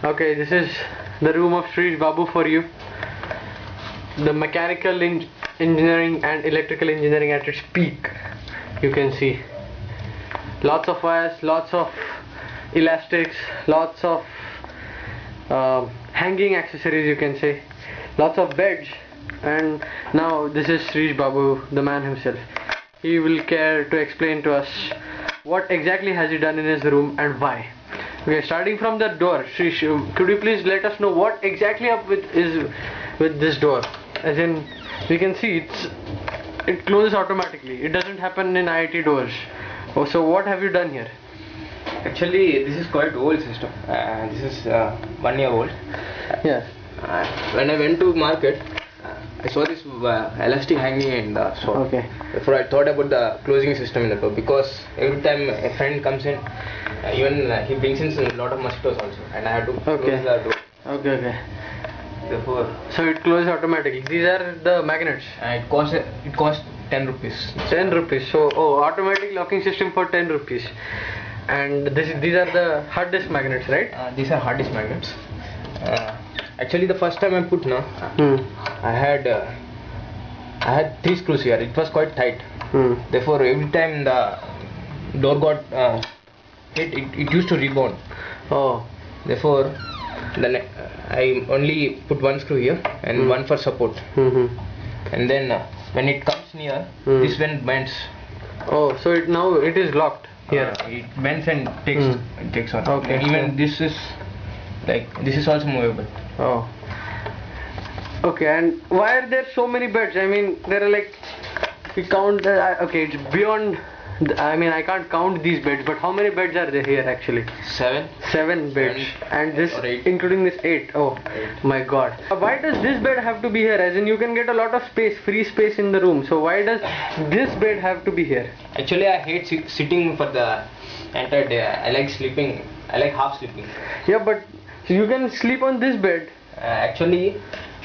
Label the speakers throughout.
Speaker 1: Okay, this is the room of Shrish Babu for you. The mechanical engineering and electrical engineering at its peak. You can see lots of wires, lots of elastics, lots of hanging accessories, you can say, lots of beds. And now this is Shrish Babu, the man himself. He will care to explain to us what exactly has he done in his room and why. Okay, starting from the door, Shrish, could you please let us know what exactly up with this door? As in, we can see it closes automatically. It doesn't happen in IIT doors. Oh, so what have you done here?
Speaker 2: Actually, this is quite old system. This is 1 year old.
Speaker 1: Yeah.
Speaker 2: When I went to market, I saw this elastic hanging in the store.
Speaker 1: Okay.
Speaker 2: Therefore, I thought about the closing system in the door, because every time a friend comes in, even he brings in a lot of mosquitoes also, and I have to close the door.
Speaker 1: Okay.
Speaker 2: Therefore,
Speaker 1: So it closes automatically. These are the magnets.
Speaker 2: it cost 10 rupees.
Speaker 1: 10 rupees. So automatic locking system for 10 rupees. And these are the hard disk magnets, right?
Speaker 2: These are hard disk magnets. Actually, the first time I put I had 3 screws here. It was quite tight. Therefore, every time the door got hit, it used to rebound.
Speaker 1: Oh.
Speaker 2: Therefore, then I only put 1 screw here and 1 for support. And then when it comes near, this one bends.
Speaker 1: Oh, so now it is locked here.
Speaker 2: It bends and takes on.
Speaker 1: Okay.
Speaker 2: And even this is also movable.
Speaker 1: Oh. Okay, and why are there so many beds? I mean, there are like, we count, okay, it's beyond, I mean, I can't count these beds, but how many beds are there here actually?
Speaker 2: 7.
Speaker 1: 7 beds. And this,
Speaker 2: or 8.
Speaker 1: including this 8. Oh,
Speaker 2: 8.
Speaker 1: My god. Why does this bed have to be here? As in, you can get a lot of space, free space in the room. So why does this bed have to be here?
Speaker 2: Actually, I hate sitting for the entire day. I like sleeping. I like half sleeping.
Speaker 1: Yeah, but you can sleep on this bed.
Speaker 2: Actually,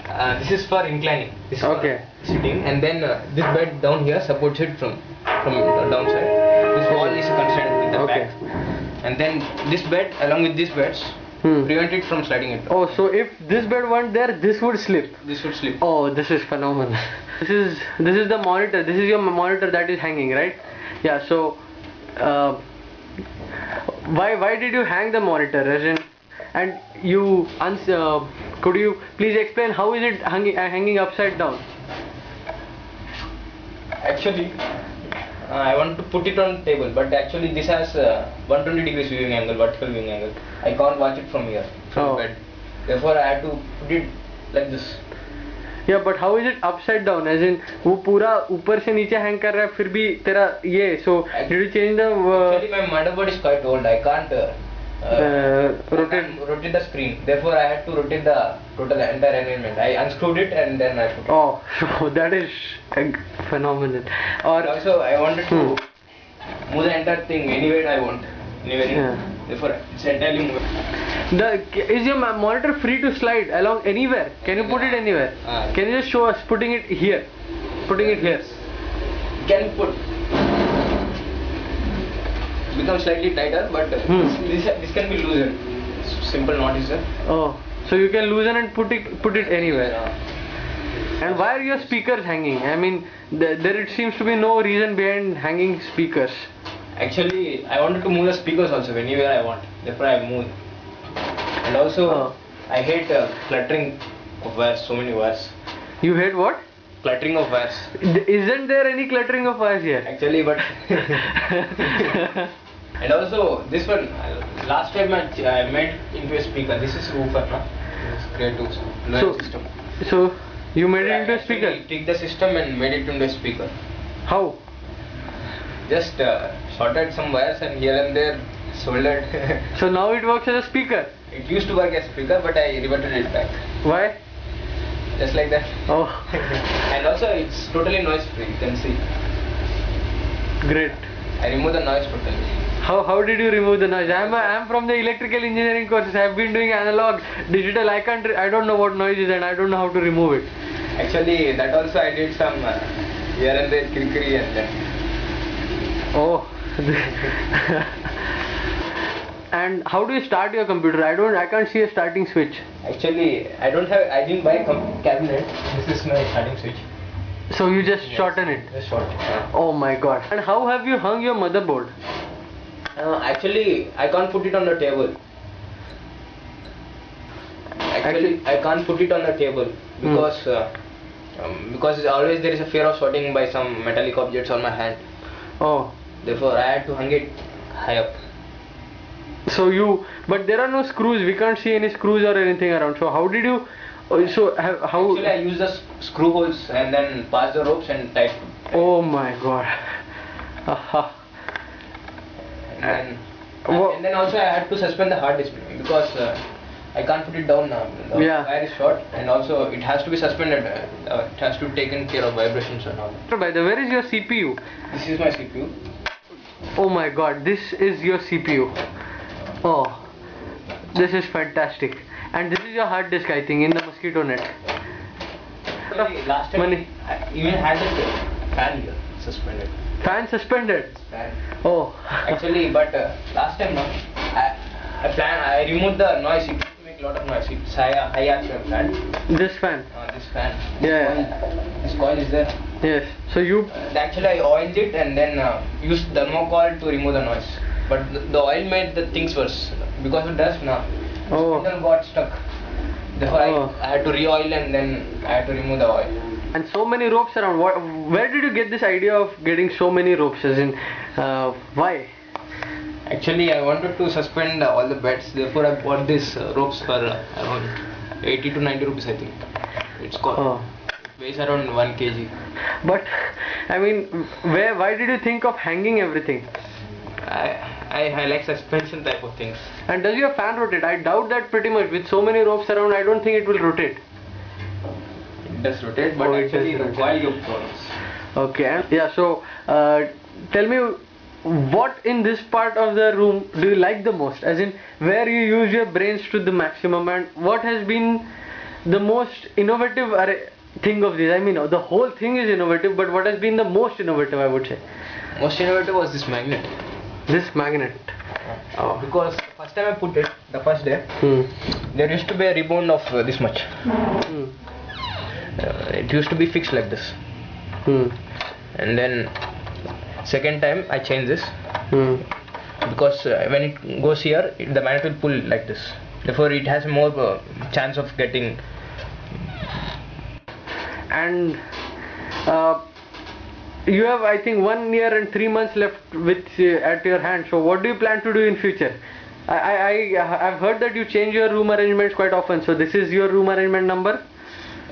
Speaker 2: this is for inclining. This is
Speaker 1: Okay.
Speaker 2: for sitting, and then this bed down here supports it from the downside. This wall is constrained with the back, and then this bed along with these beds prevent it from sliding it.
Speaker 1: Oh, so if this bed weren't there, this would slip.
Speaker 2: This would slip.
Speaker 1: Oh, this is phenomenal. This is the monitor. This is your monitor that is hanging, right? Yeah. So, why did you hang the monitor? As in, and you could you please explain how is it hanging upside down?
Speaker 2: Actually, I want to put it on table, but actually this has 120 degrees viewing angle, vertical viewing angle. I can't watch it from here, from the bed. Therefore, I have to put it like this.
Speaker 1: Yeah, but how is it upside down? As in, वो पूरा ऊपर से नीचे hang कर रहा है, फिर भी तेरा ये. So did you change the?
Speaker 2: Actually, my motherboard is quite old. I can't rotate the screen. Therefore, I had to rotate the total entire arrangement. I unscrewed it and then I put it.
Speaker 1: Oh, so that is phenomenal. Or
Speaker 2: also, I wanted to move the entire thing anywhere I want. Anywhere. Therefore, it's entirely movable.
Speaker 1: Is your monitor free to slide along anywhere? Can you put it anywhere? Can you just show us putting it here? Putting it here.
Speaker 2: You can put. Become slightly tighter, but this can be loosened. Simple knot is there.
Speaker 1: Oh, so you can loosen and put it anywhere. And why are your speakers hanging? I mean, there it seems to be no reason behind hanging speakers.
Speaker 2: Actually, I wanted to move the speakers also anywhere I want. Therefore, I moved. And also, I hate cluttering of wires. So many wires.
Speaker 1: You hate what?
Speaker 2: Cluttering of wires.
Speaker 1: Isn't there any cluttering of wires here?
Speaker 2: Actually, but and also this one, last time I made into a speaker. This is woofer, no? This is Creative system.
Speaker 1: So you made it into a speaker?
Speaker 2: I took the system and made it into a speaker.
Speaker 1: How?
Speaker 2: Just sorted some wires and here and there soldered.
Speaker 1: So now it works as a speaker?
Speaker 2: It used to work as a speaker, but I reverted it back.
Speaker 1: Why?
Speaker 2: Just like that.
Speaker 1: Oh.
Speaker 2: And also it's totally noise free, you can see.
Speaker 1: Great.
Speaker 2: I removed the noise totally.
Speaker 1: How did you remove the noise? I am from the electrical engineering courses. I have been doing analog, digital. I don't know what noise is and I don't know how to remove it.
Speaker 2: Actually, that also I did some here and there kirikiri and then.
Speaker 1: Oh. And how do you start your computer? I can't see a starting switch.
Speaker 2: Actually, I didn't buy a cabinet. This is my starting switch.
Speaker 1: So you just
Speaker 2: Yes.
Speaker 1: shorten it.
Speaker 2: Just short.
Speaker 1: Oh my god. And how have you hung your motherboard?
Speaker 2: Actually, I can't put it on the table. Actually, I can't put it on the table because always there is a fear of sorting by some metallic objects on my hand.
Speaker 1: Oh.
Speaker 2: Therefore, I had to hang it high up.
Speaker 1: But there are no screws. We can't see any screws or anything around. So how did you? How?
Speaker 2: Actually, I used the screw holes and then pass the ropes and tied.
Speaker 1: Oh my god. Aha.
Speaker 2: And then also I had to suspend the hard disk because I can't put it down now. The wire is short, and also it has to be suspended. It has to be taken care of vibrations and all.
Speaker 1: By the way, where is your CPU?
Speaker 2: This is my CPU.
Speaker 1: Oh my god, this is your CPU. Oh, this is fantastic. And this is your hard disk, I think, in the mosquito net.
Speaker 2: Actually, last time I even had a fan here suspended.
Speaker 1: Fan suspended?
Speaker 2: Fan.
Speaker 1: Oh.
Speaker 2: Actually, but last time no, I removed the noise. It used to make a lot of noise. It's high RPM fan.
Speaker 1: This fan?
Speaker 2: This fan.
Speaker 1: Yeah.
Speaker 2: This coil is there.
Speaker 1: Yes. So you...
Speaker 2: Actually, I oiled it and then used thermocol to remove the noise. But the oil made the things worse because of dust now.
Speaker 1: Oh.
Speaker 2: The spindle got stuck. Therefore, I had to re-oil and then I had to remove the oil.
Speaker 1: And so many ropes around. Where did you get this idea of getting so many ropes? As in, why?
Speaker 2: Actually, I wanted to suspend all the beds. Therefore, I bought these ropes for around 80 to 90 rupees, I think. It's called.
Speaker 1: Oh.
Speaker 2: It weighs around 1 kg.
Speaker 1: But, I mean, why did you think of hanging everything?
Speaker 2: I like suspension type of things.
Speaker 1: And does your fan rotate? I doubt that pretty much. With so many ropes around, I don't think it will rotate.
Speaker 2: It does rotate, but actually the coil gives problems.
Speaker 1: Okay. Yeah, so tell me, what in this part of the room do you like the most? As in, where you use your brains to the maximum, and what has been the most innovative thing of this? I mean, the whole thing is innovative, but what has been the most innovative, I would say?
Speaker 2: Most innovative was this magnet.
Speaker 1: This magnet.
Speaker 2: Oh. Because first time I put it, the first day, there used to be a rebound of this much. It used to be fixed like this. And then second time I changed this because when it goes here, the magnet will pull like this. Therefore, it has more chance of getting.
Speaker 1: And you have, I think, 1 year and 3 months left with at your hand. So what do you plan to do in future? I've heard that you change your room arrangements quite often. So this is your room arrangement number?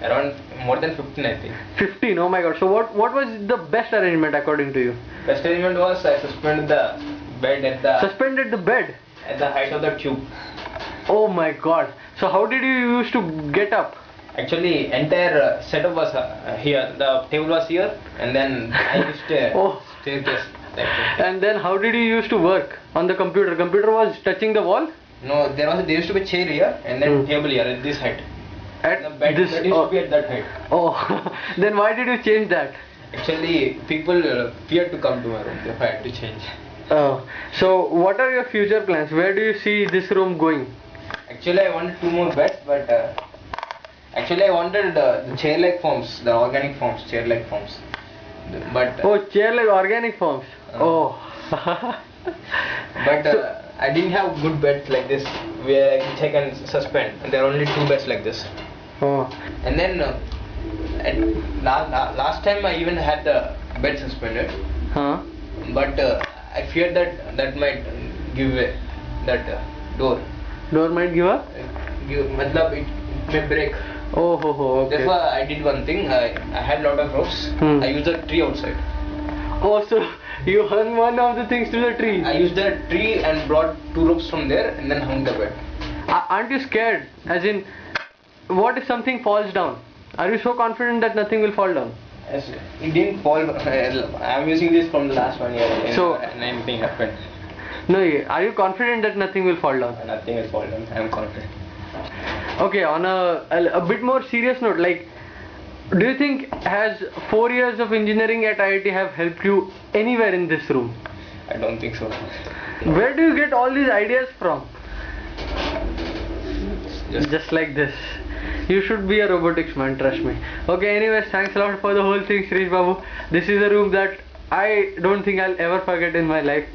Speaker 2: Around more than 15, I think.
Speaker 1: 15, oh my god. So what was the best arrangement according to you?
Speaker 2: Best arrangement was I suspended the bed at the...
Speaker 1: Suspended the bed?
Speaker 2: At the height of the tube.
Speaker 1: Oh my god. So how did you used to get up?
Speaker 2: Actually, entire setup was here. The table was here, and then I used a staircase.
Speaker 1: And then how did you used to work on the computer? Computer was touching the wall?
Speaker 2: No, there used to be a chair here, and then table here at this height.
Speaker 1: At
Speaker 2: the bed
Speaker 1: this,
Speaker 2: that used to be at that height.
Speaker 1: Oh, then why did you change that?
Speaker 2: Actually, people feared to come to my room. Therefore, I had to change.
Speaker 1: Oh, so what are your future plans? Where do you see this room going?
Speaker 2: Actually, I wanted 2 more beds, but actually I wanted the chair-like forms, the organic forms, chair-like forms. But
Speaker 1: chair-like organic forms.
Speaker 2: But I didn't have good beds like this where I can suspend. There are only 2 beds like this. And then last time I even had the bed suspended. But I feared that might give way. That door.
Speaker 1: Door might give up?
Speaker 2: Matlab it may break.
Speaker 1: Okay.
Speaker 2: Therefore I did one thing. I had lot of ropes. I used a tree outside.
Speaker 1: Oh, so you hung one of the things to the tree?
Speaker 2: I used the tree and brought 2 ropes from there and then hung the bed.
Speaker 1: Aren't you scared? As in, what if something falls down? Are you so confident that nothing will fall down?
Speaker 2: Yes, it didn't fall. I'm using this from the last 1 year and anything happened.
Speaker 1: No, are you confident that nothing will fall down?
Speaker 2: Nothing will fall down. I'm confident.
Speaker 1: Okay, on a bit more serious note, like, do you think has 4 years of engineering at IIT have helped you anywhere in this room?
Speaker 2: I don't think so.
Speaker 1: Where do you get all these ideas from? Just like this. You should be a robotics man, trust me. Okay, anyways, thanks a lot for the whole thing, Shirish Babu. This is a room that I don't think I'll ever forget in my life.